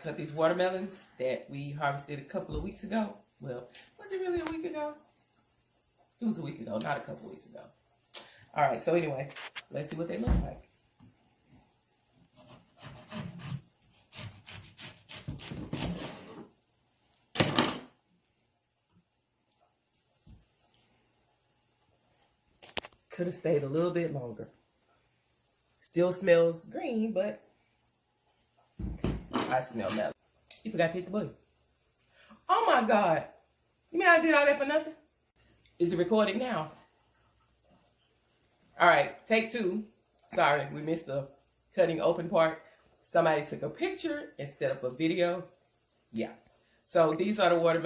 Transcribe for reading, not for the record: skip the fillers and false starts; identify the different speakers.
Speaker 1: cut these watermelons that we harvested a couple of weeks ago. Well, was it really a week ago? It was a week ago, not a couple weeks ago. All right, so anyway, let's see what they look like. Could have stayed a little bit longer. Still smells green, but I smell melon. You forgot to hit the button. Oh my God. You mean I did all that for nothing? Is it recording now? All right, take 2. Sorry, we missed the cutting open part. Somebody took a picture instead of a video. Yeah. So these are the watermelons.